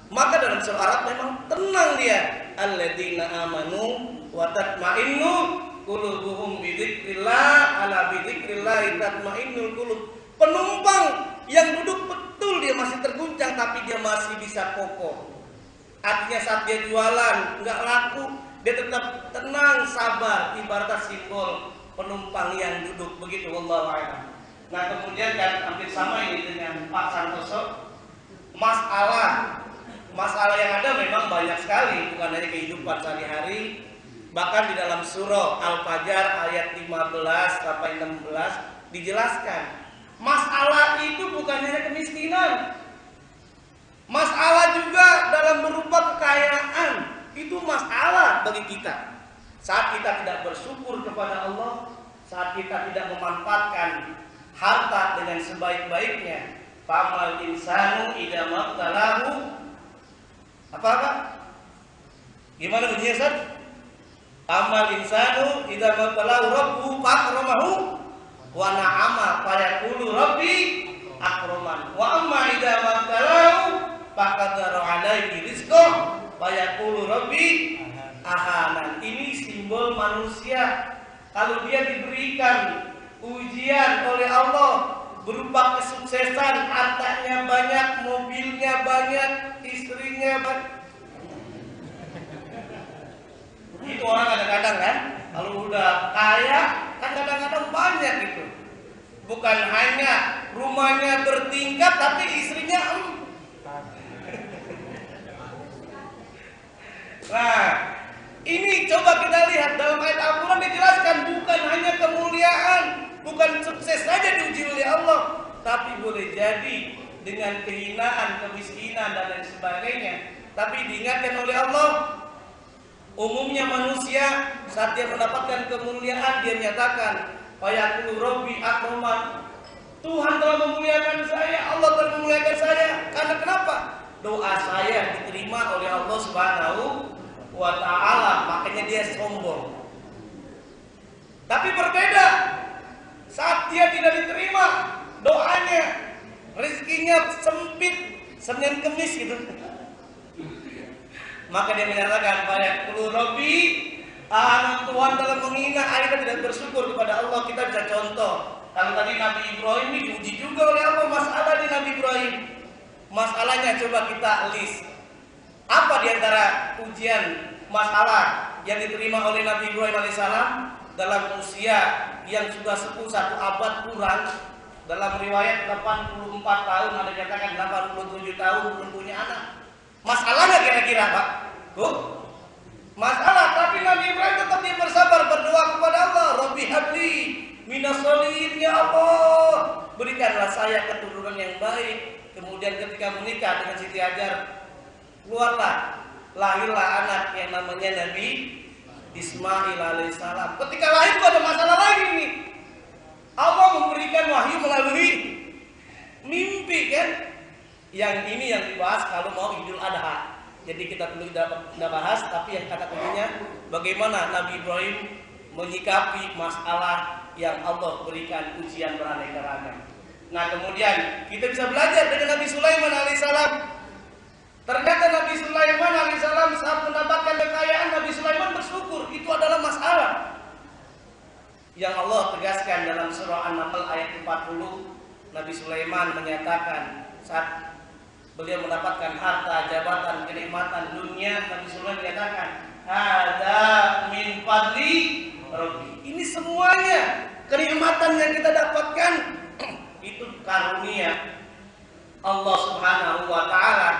maka dalam surah Arab memang tenang dia. Alladzina amanu wa tatma'innu qulubuhum bi dzikrillah, ala bi dzikrillah tatma'innul qulub. Penumpang yang duduk betul dia masih terguncang tapi dia masih bisa kokoh. Artinya saat dia jualan nggak laku, dia tetap tenang, sabar. Ibaratnya simbol penumpang yang duduk begitu. Wallahu a'lam. Nah kemudian kan hampir sama ini dengan Pak Santoso. Masalah yang ada memang banyak sekali, bukan hanya kehidupan sehari-hari. Bahkan di dalam surah Al-Fajr ayat 15 sampai 16 dijelaskan, masalah itu bukan hanya kemiskinan. Masalah juga dalam berupa kekayaan. Itu masalah bagi kita. Saat kita tidak bersyukur kepada Allah, saat kita tidak memanfaatkan harta dengan sebaik-baiknya. Famal insanu idza mabtalahu apa? Gimana bunyinya, Ustaz? Famal insanu idza mabtalahu rabbuhu fakramahu wa na'ama fayaqulu rabbi akraman. Wa amma idza mabtalahu faqadara alaihi rizqahu fayaqulu rabbi ahanan. Ini simbol manusia kalau dia diberikan ujian oleh Allah berupa kesuksesan, hartanya banyak, mobilnya banyak, istrinya banyak. Itu orang kadang-kadang kan, kalau udah kaya kan kadang-kadang banyak gitu. Bukan hanya rumahnya bertingkat tapi istrinya Nah, ini coba kita lihat dalam ayat Al-Quran dijelaskan bukan hanya kemuliaan, bukan sukses saja diuji oleh Allah, tapi boleh jadi dengan kehinaan, kemiskinan dan lain sebagainya. Tapi diingatkan oleh Allah, umumnya manusia saat dia mendapatkan kemuliaan dia menyatakan, "Fayaqulu rabbi akraman." Tuhan telah memuliakan saya, Allah telah memuliakan saya. Karena kenapa? Doa saya diterima oleh Allah Subhanahu wa ta'ala, makanya dia sombong. Tapi berbeda saat dia tidak diterima doanya, rezekinya sempit, Senin Kemis gitu. Maka dia menyatakan, "Fayaqulu rabbi," Tuhan telah menghina, akhirnya tidak bersyukur kepada Allah. Kita bisa contoh, kalau tadi Nabi Ibrahim ini diuji juga oleh Allah, masalah di Nabi Ibrahim. Masalahnya coba kita list. Apa diantara ujian masalah yang diterima oleh Nabi Ibrahim alaihissalam dalam usia yang sudah sepuh 1 abad kurang? Dalam riwayat 84 tahun, ada yang katakan 87 tahun belum punya anak. Masalah nggak kira-kira, Pak? Masalah, tapi Nabi Ibrahim tetap dia bersabar, berdoa kepada Allah, "Rabbi habli minas sholihin," ya Allah, berikanlah saya keturunan yang baik. Kemudian ketika menikah dengan Siti Hajar, lahirlah anak yang namanya Nabi Ismail alaihissalam. Ketika lahir itu ada masalah lagi nih. Allah memberikan wahyu melalui mimpi kan? Yang ini yang dibahas kalau mau Idul Adha. Jadi kita perlu tidak bahas, tapi yang kata kuncinya bagaimana Nabi Ibrahim menyikapi masalah yang Allah berikan ujian beraneka ragam. Nah kemudian kita bisa belajar dengan Nabi Sulaiman alaihissalam. Ternyata Nabi Sulaiman alaihissalam saat mendapatkan kekayaan, Nabi Sulaiman bersyukur. Itu adalah masalah yang Allah tegaskan dalam surah An-Nahl ayat 40. Nabi Sulaiman menyatakan saat beliau mendapatkan harta, jabatan, kenikmatan dunia, Nabi Sulaiman menyatakan, "Hadza min fadli Rabbi." Ini semuanya kenikmatan yang kita dapatkan itu karunia Allah Subhanahu wa ta'ala.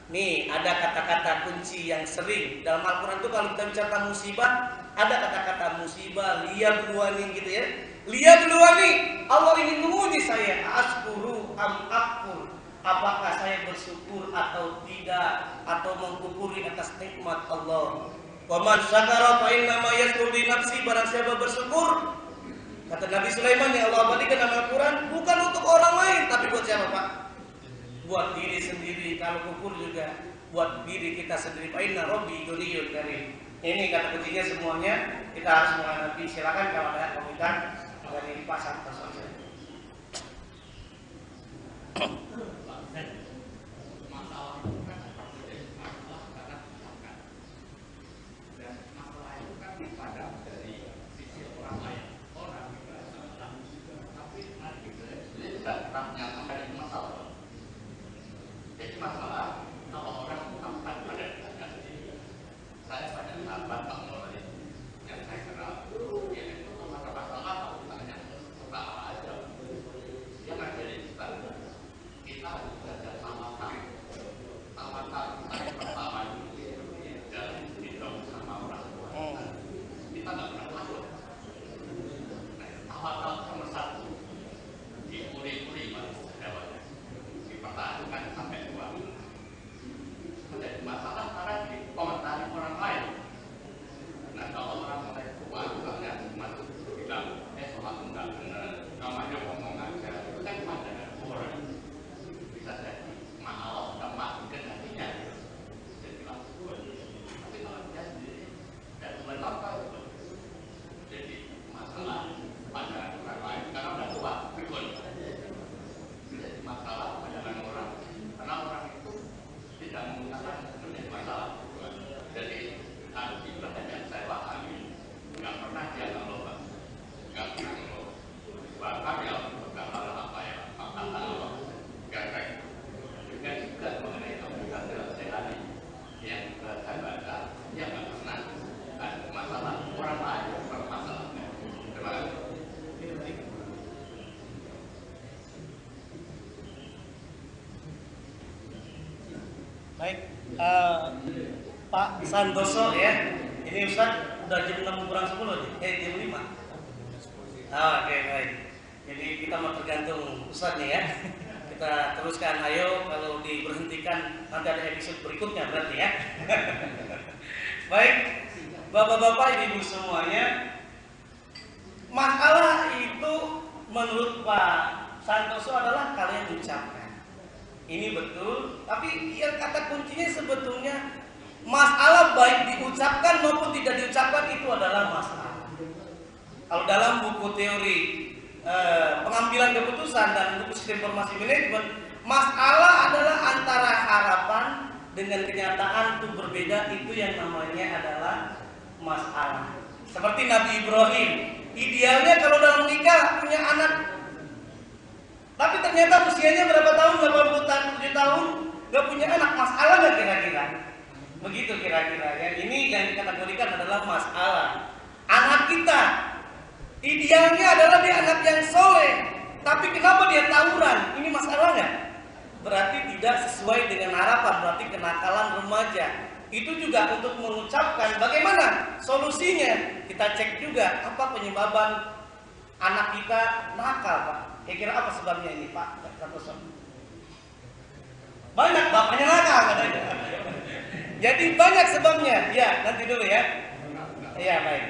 Nih, ada kata-kata kunci yang sering dalam Al-Quran itu kalau kita bicara musibah, ada kata-kata musibah, liyabluwani gitu ya. Liyabluwani, Allah ingin menguji saya, ashkuru am akfur. Apakah saya bersyukur atau tidak, atau mengkufuri atas nikmat Allah. Wa man syakara fa innama yashkuru li nafsi, barang siapa bersyukur, kata Nabi Sulaiman yang Allah abadikan dalam Al-Quran, bukan untuk orang lain, tapi buat siapa, Pak? Buat diri sendiri. Kalau kufur juga buat diri kita sendiri. Fa inna rabbi ghaniyyun karim. Ini kata kuncinya semuanya kita harus menghadapi. Silakan kalau ada komentar dari Pak Santoso. Masalah itu kan Baik, Pak Santoso ya. Ini Ustaz udah jam 6 kurang 10 nih, jam 5. Oke, baik. Jadi kita mau tergantung Ustaznya ya. Kita teruskan, ayo, kalau diberhentikan nanti ada episode berikutnya berarti ya. Baik, Bapak-bapak, Ibu semuanya, masalah itu menurut Pak Santoso adalah kalian ucapkan. Ini betul, tapi yang kata kuncinya sebetulnya masalah baik diucapkan maupun tidak diucapkan itu adalah masalah. Kalau dalam buku teori pengambilan keputusan dan buku sistem informasi manajemen, masalah adalah antara harapan dengan kenyataan itu berbeda, itu yang namanya adalah masalah. Seperti Nabi Ibrahim, idealnya kalau dalam nikah punya anak, tapi ternyata usianya berapa tahun, 87 tahun, gak punya anak. Masalah gak kira-kira? Begitu kira-kira ya. Ini yang dikategorikan adalah masalah. Anak kita idealnya adalah dia anak yang soleh, tapi kenapa dia tawuran? Ini masalah gak? Berarti tidak sesuai dengan harapan, berarti kenakalan remaja. Itu juga untuk mengucapkan bagaimana solusinya. Kita cek juga apa penyebaban anak kita nakal, Pak. Kira-kira apa sebabnya ini, Pak? Banyak, bapaknya nakal katanya. Jadi banyak sebabnya. Ya, nanti dulu ya. Iya, baik.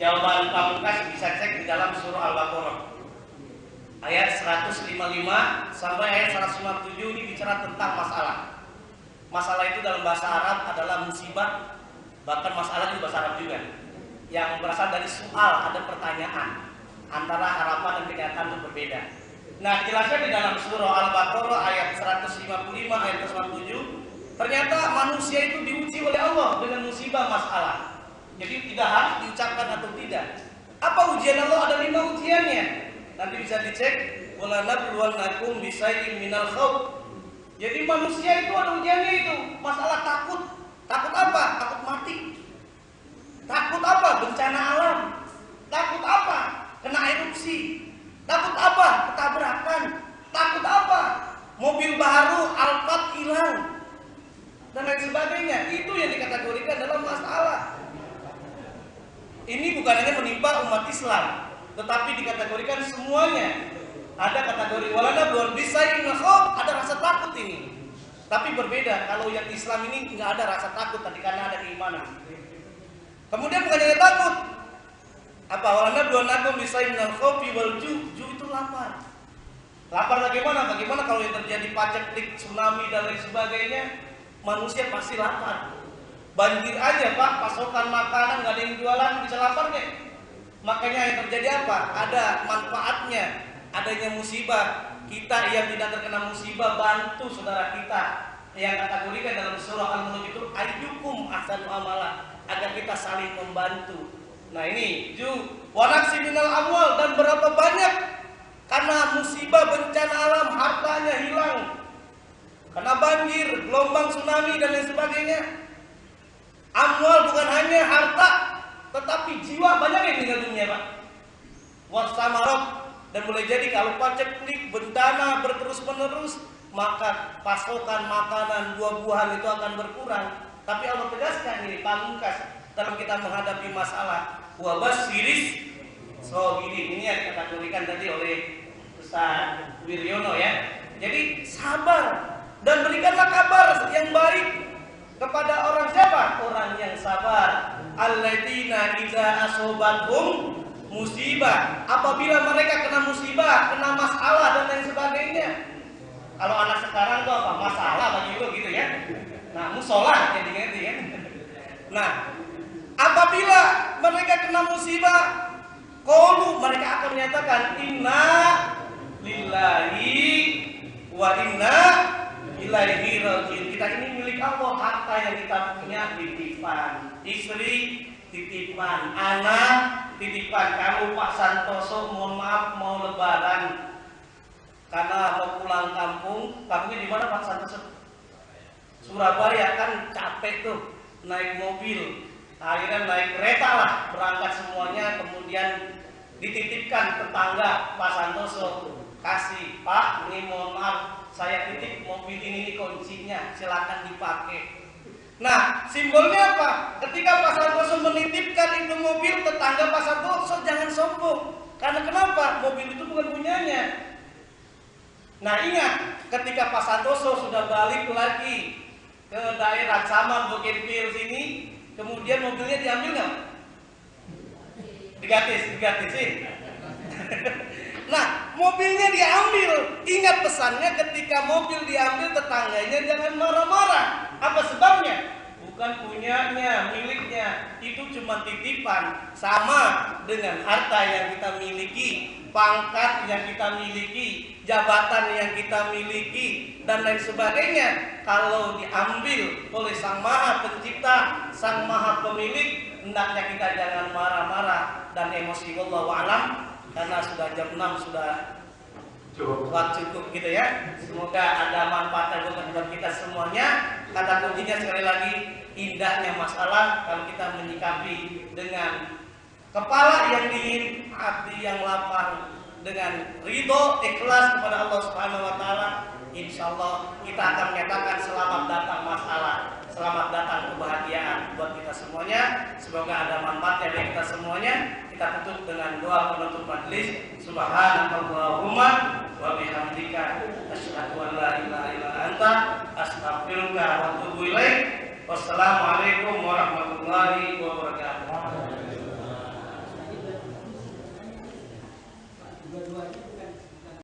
Jawaban pamungkas bisa cek di dalam surah Al-Baqarah ayat 155 sampai ayat 157. Ini bicara tentang masalah. Masalah itu dalam bahasa Arab adalah musibah, bahkan masalah itu bahasa Arab juga, yang berasal dari soal, ada pertanyaan, antara harapan dan kenyataan itu berbeda. Nah, jelasnya di dalam surah Al-Baqarah ayat 155 ayat 157, ternyata manusia itu diuji oleh Allah dengan musibah masalah. Jadi tidak harus diucapkan atau tidak. Apa ujian Allah? Ada 5 ujiannya. Nanti bisa dicek. Wala nabluwannakum bisyai'in minal khauf. Jadi manusia itu ada ujiannya itu. Masalah takut. Takut apa? Takut mati. Takut apa? Bencana alam. Takut apa? Kena erupsi. Takut apa? Ketabrakan. Takut apa? Mobil baru Alphard hilang dan lain sebagainya. Itu yang dikategorikan dalam masalah. Ini bukan hanya menimpa umat Islam, tetapi dikategorikan semuanya. Ada kategori walana belum bisa ada rasa takut ini. Tapi berbeda, kalau yang Islam ini nggak ada rasa takut tadi karena ada keimanan. Kemudian bukan hanya takut. Apa walana belum bisa khofi wal ju itu lapar. Lapar bagaimana? Bagaimana kalau yang terjadi paceklik, tsunami dan lain sebagainya, manusia pasti lapar. Banjir aja Pak, pasokan makanan nggak ada yang jualan, bisa lapar deh. Makanya yang terjadi apa? Ada manfaatnya, adanya musibah. Kita yang tidak terkena musibah bantu saudara kita. Yang kategorikan dalam surah Al-Mulk itu ayyukum ahsanu amala, agar kita saling membantu. Nah ini wanaksi minal amwal, dan berapa banyak karena musibah bencana alam hartanya hilang, karena banjir, gelombang tsunami dan lain sebagainya. Amwal bukan hanya harta, tetapi jiwa banyak yang tinggal dunia, Pak. Wasamarot, dan boleh jadi kalau paceklik, bencana berterus-menerus, maka pasokan makanan, buah-buahan itu akan berkurang. Tapi Allah tegaskan ini pamungkas dalam kita menghadapi masalah. Wabasyiris sabirin, ini yang dikategorikan tadi oleh Ustaz Wiryono ya. Jadi sabar dan berikanlah kabar yang baik kepada orang siapa? Orang yang sabar. Alladzina idza asobathum musibah, apabila mereka kena musibah, kena masalah dan lain sebagainya. Kalau anak sekarang tuh apa? Masalah bagi lu gitu ya. Nah, musola jadi ngerti ya. Nah, apabila mereka kena musibah, mereka akan menyatakan inna lillahi wa inna ilaihi rajiun. Kita ini milik Allah, harta yang kita punya titipan, istri titipan, anak titipan. Kamu Pak Santoso, mohon maaf mau lebaran karena mau pulang kampung. Kampungnya di mana Pak Santoso? Surabaya, kan capek tuh naik mobil, akhirnya naik kereta lah berangkat semuanya, kemudian dititipkan tetangga Pak Santoso, kasih Pak, ini mohon maaf saya titip mobil ini kuncinya, silakan dipakai. Nah, simbolnya apa? Ketika Pak Santoso menitipkan itu mobil, tetangga Pak Santoso jangan sombong. Karena kenapa? Mobil itu bukan punyanya. Nah, ingat, ketika Pak Santoso sudah balik lagi ke daerah Saman, Bukitpil sini, kemudian mobilnya diambil nggak? Digatisin. Nah, mobilnya diambil. Ingat pesannya, ketika mobil diambil, tetangganya jangan marah-marah. Apa sebabnya? Bukan punyanya, miliknya. Itu cuma titipan. Sama dengan harta yang kita miliki, pangkat yang kita miliki, jabatan yang kita miliki, dan lain sebagainya. Kalau diambil oleh Sang Maha Pencipta, Sang Maha Pemilik, hendaknya kita jangan marah-marah dan emosi. Wallahu a'lam. Karena sudah jam 6, sudah cukup gitu ya. Semoga ada manfaat buat kita semuanya. Kata kuncinya sekali lagi, indahnya masalah kalau kita menyikapi dengan kepala yang dingin, hati yang lapang, dengan ridho, ikhlas kepada Allah Subhanahu wa taala, insyaallah kita akan menyatakan selamat datang masalah, selamat datang kebahagiaan buat kita semuanya. Semoga ada manfaatnya bagi kita semuanya. Kita tutup dengan doa penutup majelis. Subhanakallahumma wa bihamdika asyhadu an la ilaha illa anta astaghfiruka wa atubu ilaik. Wassalamualaikum warahmatullahi wabarakatuh.